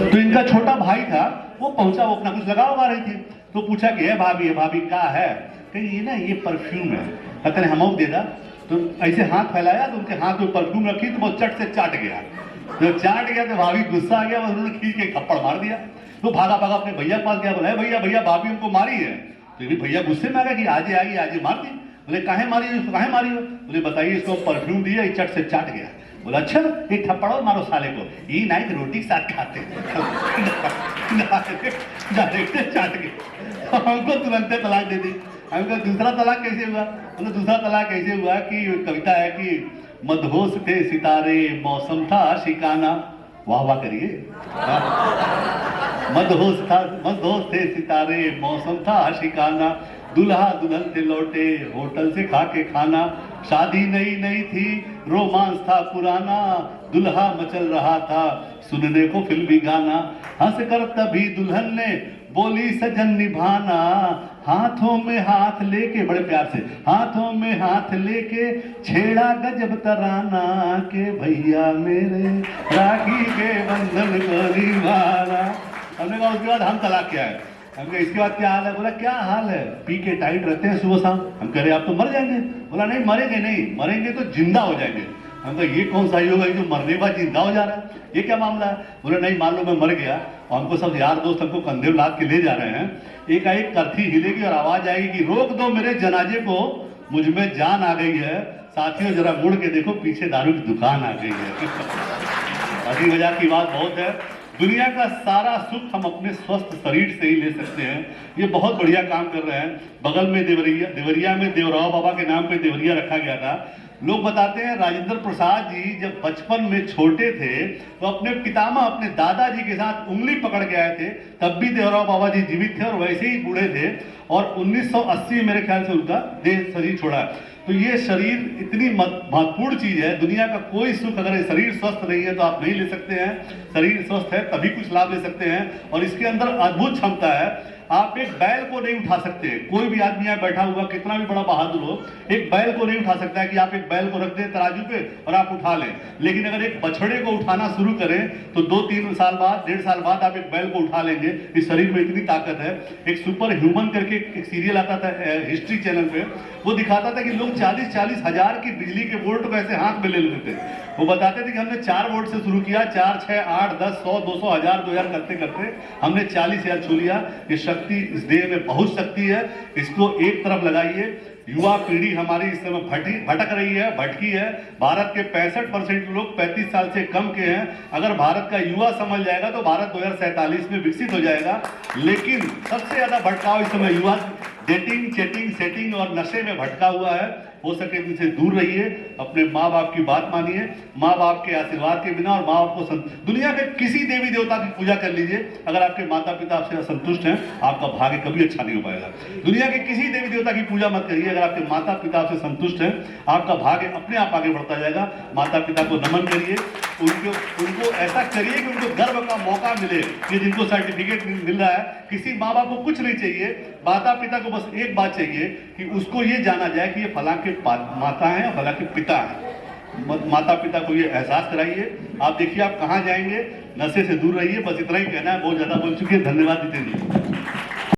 तो इनका छोटा भाई था, वो पहुंचा, वो अपना कुछ लगा उगा रही थी, तो पूछा कि है भाभी क्या है? कहीं ये ना ये परफ्यूम है। कहते हम दे दा। तो ऐसे हाथ फैलाया तो उनके हाथ में परफ्यूम रखी तो वो चट से चाट गया। जब चाट गया तो भाभी गुस्सा आ गया, उन्होंने खींच के थप्पड़ मार दिया। तो भागा अपने भैया के पास गया, बोला भैया भाभी हमको मारी है। तो भैया गुस्से में आ गया कि आजे मार दी। बोले काहे मारी हो? बोले बताइए, इसको परफ्यूम दिया, चट से चाट गया। बोला अच्छा, एक थप्पड़ मारो साले को, ये नाइट रोटी के साथ खाते डायरेक्ट चाट के हमको तुरंत तलाक दे दी। हमको दूसरा तलाक कैसे हुआ? मतलब दूसरा तलाक कैसे हुआ कि कविता है कि मदहोश थे सितारे, मौसम था आशिकाना। वाह करिए। मदहोश थे सितारे, मौसम था आशिकाना, दुल्हा दुल्हन से लौटे होटल से खा के खाना, शादी नई थी रोमांस था पुराना, दुल्हा मचल रहा था सुनने को फिल्मी गाना, हंस कर तभी दुल्हन ने बोली सजन निभाना, हाथों में हाथ लेके, बड़े प्यार से हाथों में हाथ लेके छेड़ा गजब तराना के भैया मेरे राखी के बंधन को निभाना। हमने कहा उसके बाद हम तलाक क्या है? हमने इसके बाद क्या हाल है? बोला क्या हाल है? पी के टाइट रहते हैं सुबह शाम। हम कह रहे आप तो मर जाएंगे। बोला नहीं मरेंगे तो जिंदा हो जाएंगे। हम कहा ये कौन सा योग है जो मरने के बाद जिंदा हो जा रहा है, ये क्या मामला है? बोले नहीं मान लो मैं मर गया और हमको सब यार दोस्त हमको कंधे लाद के ले जा रहे हैं, एकाएक करथी हिलेगी और आवाज आएगी कि रोक दो मेरे जनाजे को, मुझ में जान आ गई है, साथियों जरा मुड़ के देखो पीछे दारू की दुकान आ गई है। हंसी मजाक की बात बहुत है। दुनिया का सारा सुख हम अपने स्वस्थ शरीर से ही ले सकते हैं। ये बहुत बढ़िया काम कर रहे हैं। बगल में देवरिया में देवराव बाबा के नाम पे देवरिया रखा गया था। लोग बताते हैं राजेंद्र प्रसाद जी जब बचपन में छोटे थे तो अपने पितामह अपने दादाजी के साथ उंगली पकड़ के आए थे, तब भी देवराव बाबा जी जीवित थे और वैसे ही बूढ़े थे, और 1980 मेरे ख्याल से उनका देह शरीर छोड़ा। तो ये शरीर इतनी महत्वपूर्ण चीज है। दुनिया का कोई सुख, अगर शरीर स्वस्थ नहीं है तो आप नहीं ले सकते हैं। शरीर स्वस्थ है तभी कुछ लाभ ले सकते हैं, और इसके अंदर अद्भुत क्षमता है। आप एक बैल को नहीं उठा सकते। कोई भी आदमी यहाँ बैठा हुआ कितना भी बड़ा बहादुर हो, एक बैल को नहीं उठा सकता है कि आप एक बैल को रख दें तराजू पे और आप उठा लें। लेकिन अगर एक बछड़े को उठाना शुरू करें तो 2-3 साल बाद, 1.5 साल बाद आप एक बैल को उठा लेंगे। इस शरीर में इतनी ताकत है। एक सुपर ह्यूमन करके एक सीरियल आता था हिस्ट्री चैनल पे, वो दिखाता था कि लोग 40-40 हजार की बिजली के वोल्ट को ऐसे हाथ में ले लेते थे। वो बताते थे कि हमने 4 वोल्ट से शुरू किया, 4, 6, 8, 10, 100, 200, 1000, 2000 करते करते हमने 40,000 छू लिया। ये शक्ति इस देह में बहुत शक्ति है। इसको एक तरफ लगाइए। युवा पीढ़ी हमारी इस समय भटक रही है, भटकी है। भारत के 65% लोग 35 साल से कम के हैं। अगर भारत का युवा समझ जाएगा तो भारत 2047 में विकसित हो जाएगा। लेकिन सबसे ज्यादा भटकाव इस समय युवा डेटिंग, चैटिंग, सेटिंग और नशे में भटका हुआ है। हो सके इनसे दूर रहिए। अपने माँ बाप की बात मानिए। माँ बाप के आशीर्वाद के बिना और माँ बाप को दुनिया के किसी देवी देवता की पूजा कर लीजिए, अगर आपके माता पिता आपसे असंतुष्ट हैं आपका भाग्य कभी अच्छा नहीं हो पाएगा। दुनिया के किसी देवी देवता की पूजा मत करिए, अगर आपके माता पिता आपसे संतुष्ट हैं आपका भाग्य अपने आप आगे बढ़ता जाएगा। माता पिता को नमन करिए, उनको ऐसा करिए कि उनको गर्व का मौका मिले कि जिनको सर्टिफिकेट मिल रहा है। किसी माँ बाप को कुछ नहीं चाहिए, माता पिता को बस एक बात चाहिए कि उसको ये जाना जाए कि ये फलां के माता हैं, फलां के पिता हैं। माता पिता को ये एहसास कराइए। आप देखिए आप कहाँ जाएंगे। नशे से दूर रहिए। बस इतना ही कहना है, बहुत ज्यादा बोल चुके हैं। धन्यवाद जितेंद्र जी।